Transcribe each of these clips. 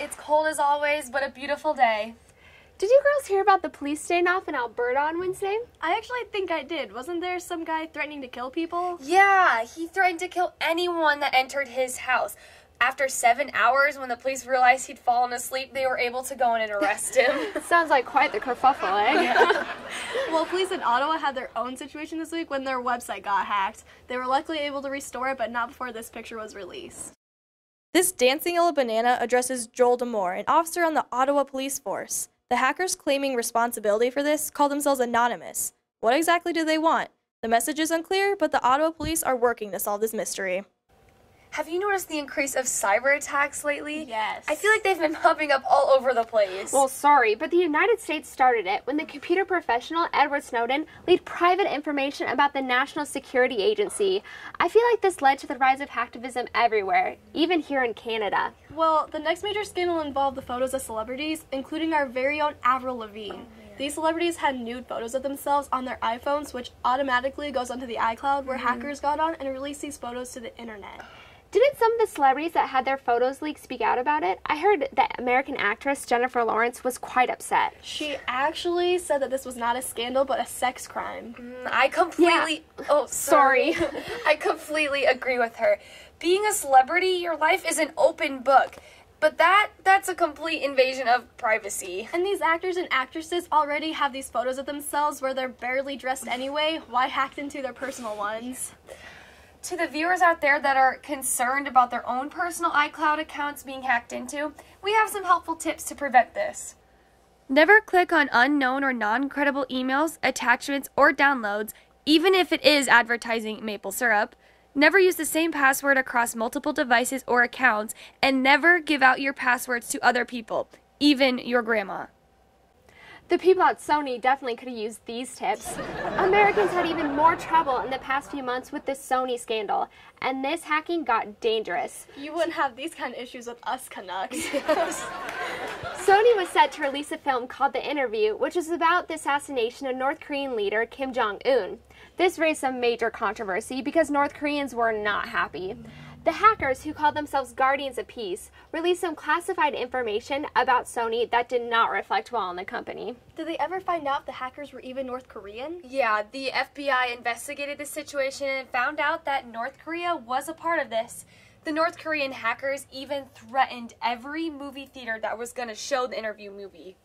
It's cold as always, but a beautiful day. Did you girls hear about the police standoff in Alberta on Wednesday? I actually think I did. Wasn't there some guy threatening to kill people? Yeah, he threatened to kill anyone that entered his house. After 7 hours, when the police realized he'd fallen asleep, they were able to go in and arrest him. Sounds like quite the kerfuffle, eh? Yeah. Well, police in Ottawa had their own situation this week when their website got hacked. They were luckily able to restore it, but not before this picture was released. This dancing yellow banana addresses Joel Demore, an officer on the Ottawa Police Force. The hackers claiming responsibility for this call themselves anonymous. What exactly do they want? The message is unclear, but the Ottawa police are working to solve this mystery. Have you noticed the increase of cyber attacks lately? Yes. I feel like they've been popping up all over the place. Well, sorry, but the United States started it when the computer professional Edward Snowden leaked private information about the National Security Agency. I feel like this led to the rise of hacktivism everywhere, even here in Canada. Well, the next major scandal involved the photos of celebrities, including our very own Avril Lavigne. These celebrities had nude photos of themselves on their iPhones, which automatically goes onto the iCloud, where hackers got on and released these photos to the internet. Didn't some of the celebrities that had their photos leaked speak out about it? I heard that American actress Jennifer Lawrence was quite upset. She actually said that this was not a scandal, but a sex crime. I completely... Yeah. Oh, sorry. I completely agree with her. Being a celebrity, your life is an open book. But that's a complete invasion of privacy. And these actors and actresses already have these photos of themselves where they're barely dressed anyway. Why hack into their personal ones? To the viewers out there that are concerned about their own personal iCloud accounts being hacked into, we have some helpful tips to prevent this. Never click on unknown or non-credible emails, attachments, or downloads, even if it is advertising maple syrup. Never use the same password across multiple devices or accounts, and never give out your passwords to other people, even your grandma. The people at Sony definitely could have used these tips. Americans had even more trouble in the past few months with the Sony scandal, and this hacking got dangerous. You wouldn't have these kind of issues with us Canucks. Sony was set to release a film called The Interview, which is about the assassination of North Korean leader Kim Jong-un. This raised some major controversy because North Koreans were not happy. The hackers, who called themselves Guardians of Peace, released some classified information about Sony that did not reflect well on the company. Did they ever find out the hackers were even North Korean? Yeah, the FBI investigated the situation and found out that North Korea was a part of this. The North Korean hackers even threatened every movie theater that was going to show the Interview movie.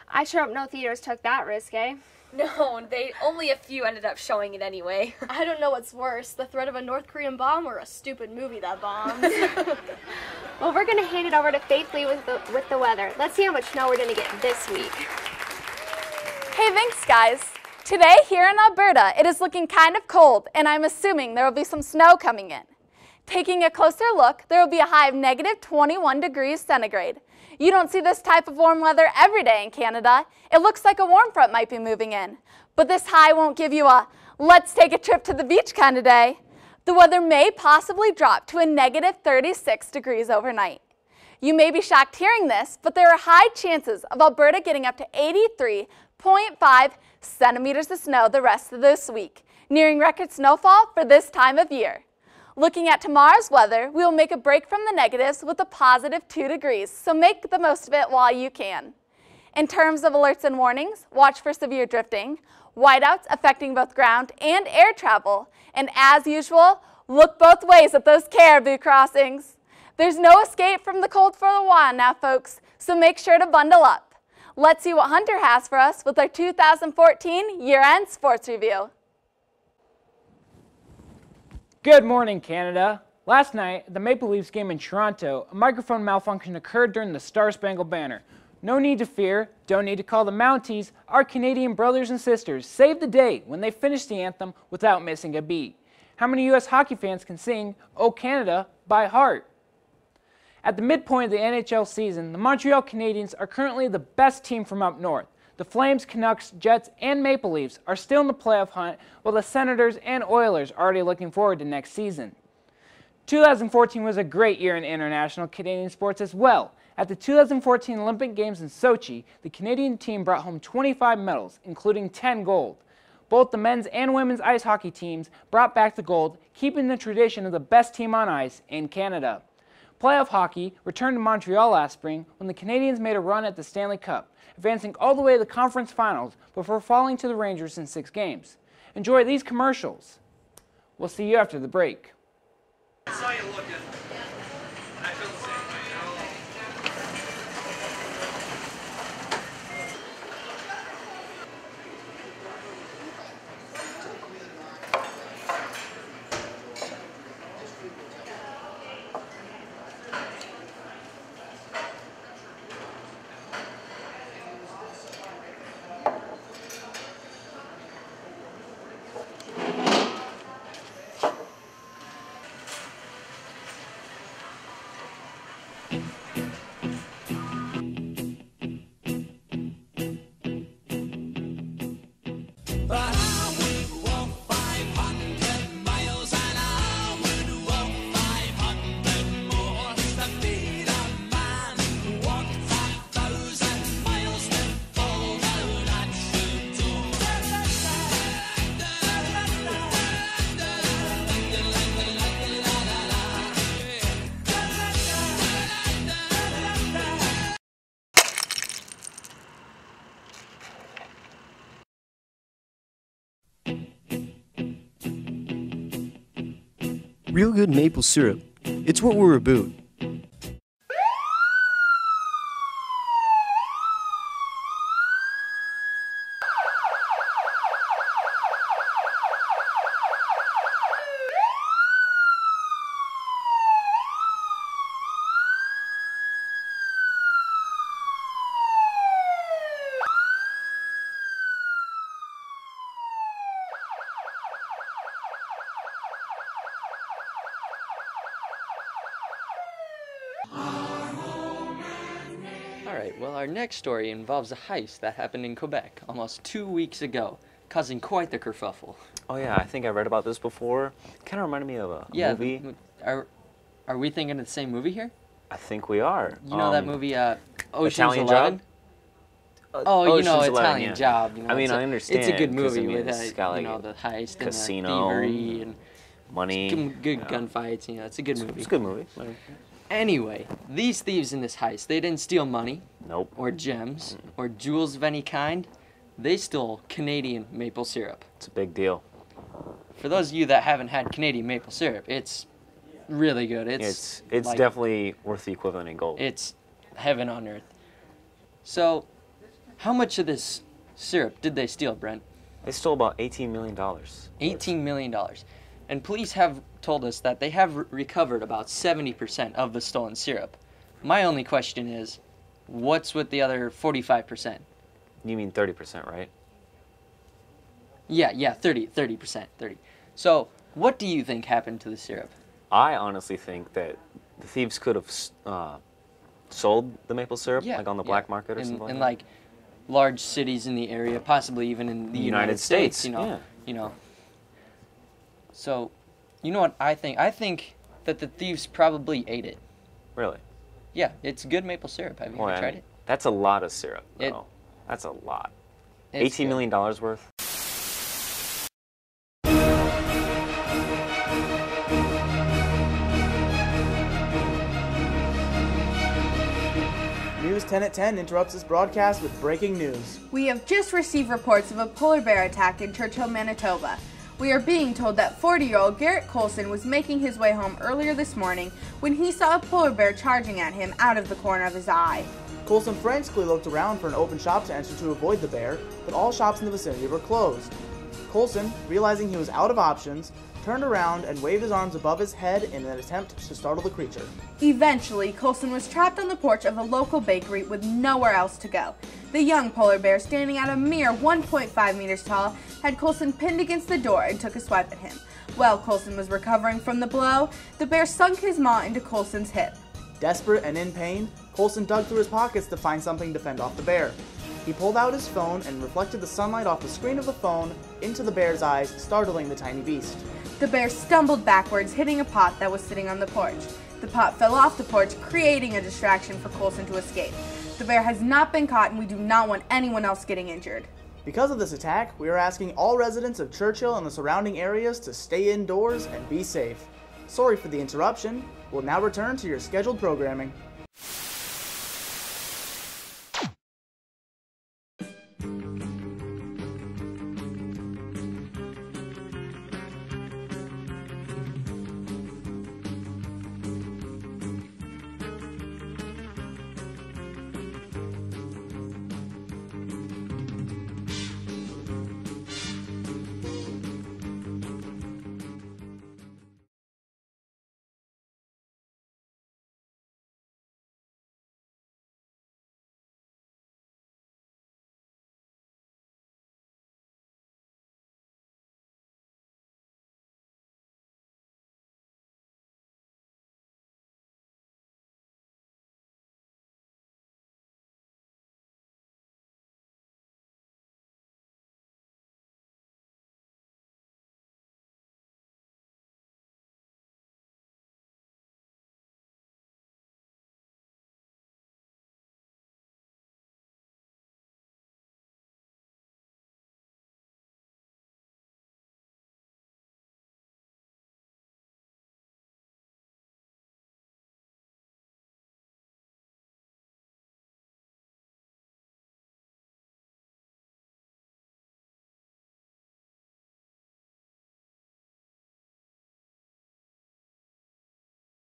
I sure hope no theaters took that risk, eh? No, only a few ended up showing it anyway. I don't know what's worse, the threat of a North Korean bomb or a stupid movie that bombs. Well, we're going to hand it over to Faithfully with the weather. Let's see how much snow we're going to get this week. Hey, thanks guys. Today here in Alberta, it is looking kind of cold, and I'm assuming there will be some snow coming in. Taking a closer look, there will be a high of negative 21 degrees centigrade. You don't see this type of warm weather every day in Canada. It looks like a warm front might be moving in. But this high won't give you a let's take a trip to the beach kind of day. The weather may possibly drop to a negative 36 degrees overnight. You may be shocked hearing this, but there are high chances of Alberta getting up to 83.5 centimeters of snow the rest of this week, nearing record snowfall for this time of year. Looking at tomorrow's weather, we will make a break from the negatives with a positive 2 degrees, so make the most of it while you can. In terms of alerts and warnings, watch for severe drifting, whiteouts affecting both ground and air travel, and as usual, look both ways at those caribou crossings. There's no escape from the cold for a while now, folks, so make sure to bundle up. Let's see what Hunter has for us with our 2014 year-end sports review. Good morning, Canada. Last night, at the Maple Leafs game in Toronto, a microphone malfunction occurred during the Star-Spangled Banner. No need to fear, don't need to call the Mounties. Our Canadian brothers and sisters saved the day when they finished the anthem without missing a beat. How many U.S. hockey fans can sing "O Canada" by heart? At the midpoint of the NHL season, the Montreal Canadiens are currently the best team from up north. The Flames, Canucks, Jets, and Maple Leafs are still in the playoff hunt, while the Senators and Oilers are already looking forward to next season. 2014 was a great year in international Canadian sports as well. At the 2014 Olympic Games in Sochi, the Canadian team brought home 25 medals, including 10 gold. Both the men's and women's ice hockey teams brought back the gold, keeping the tradition of the best team on ice in Canada. Playoff hockey returned to Montreal last spring when the Canadiens made a run at the Stanley Cup, advancing all the way to the conference finals before falling to the Rangers in 6 games. Enjoy these commercials. We'll see you after the break. I saw you looking. I feel the same way. Real good maple syrup. It's what we're about. Alright, well, our next story involves a heist that happened in Quebec almost 2 weeks ago, causing quite the kerfuffle. Oh yeah, I think I read about this before. Kind of reminded me of a movie. Are we thinking of the same movie here? I think we are. You know that movie, Ocean's Italian 11? Job? Oh, you know, Ocean's 11, Italian yeah. Job. You know, I mean, I understand. It's a good 'cause, movie I mean, with, it's got, like, you know, the heist casino, and the thievery and money. good yeah. gunfights. You know, it's a good movie. It's a good movie. Anyway, these thieves in this heist, they didn't steal money. Nope. Or gems, or jewels of any kind. They stole Canadian maple syrup. It's a big deal. For those of you that haven't had Canadian maple syrup, it's really good. It's like, definitely worth the equivalent in gold. It's heaven on earth. So, how much of this syrup did they steal, Brent? They stole about $18 million. $18 million. And police have told us that they have recovered about 70% of the stolen syrup. My only question is, what's with the other 45%? You mean 30%, right? Yeah, 30%. So, what do you think happened to the syrup? I honestly think that the thieves could have sold the maple syrup, like on the black market or something like that. In like large cities in the area, possibly even in the United States. You know. So, you know what I think? I think that the thieves probably ate it. Really? Yeah, it's good maple syrup. Have you ever tried it? That's a lot of syrup, though. That's a lot. $18 million worth? News 10 at 10 interrupts this broadcast with breaking news. We have just received reports of a polar bear attack in Churchill, Manitoba. We are being told that 40-year-old Garrett Colson was making his way home earlier this morning when he saw a polar bear charging at him out of the corner of his eye. Colson frantically looked around for an open shop to enter to avoid the bear, but all shops in the vicinity were closed. Colson, realizing he was out of options, turned around and waved his arms above his head in an attempt to startle the creature. Eventually, Colson was trapped on the porch of a local bakery with nowhere else to go. The young polar bear, standing at a mere 1.5 meters tall, had Colson pinned against the door and took a swipe at him. While Colson was recovering from the blow, the bear sunk his maw into Colson's hip. Desperate and in pain, Colson dug through his pockets to find something to fend off the bear. He pulled out his phone and reflected the sunlight off the screen of the phone into the bear's eyes, startling the tiny beast. The bear stumbled backwards, hitting a pot that was sitting on the porch. The pot fell off the porch, creating a distraction for Colson to escape. The bear has not been caught, and we do not want anyone else getting injured. Because of this attack, we are asking all residents of Churchill and the surrounding areas to stay indoors and be safe. Sorry for the interruption. We'll now return to your scheduled programming.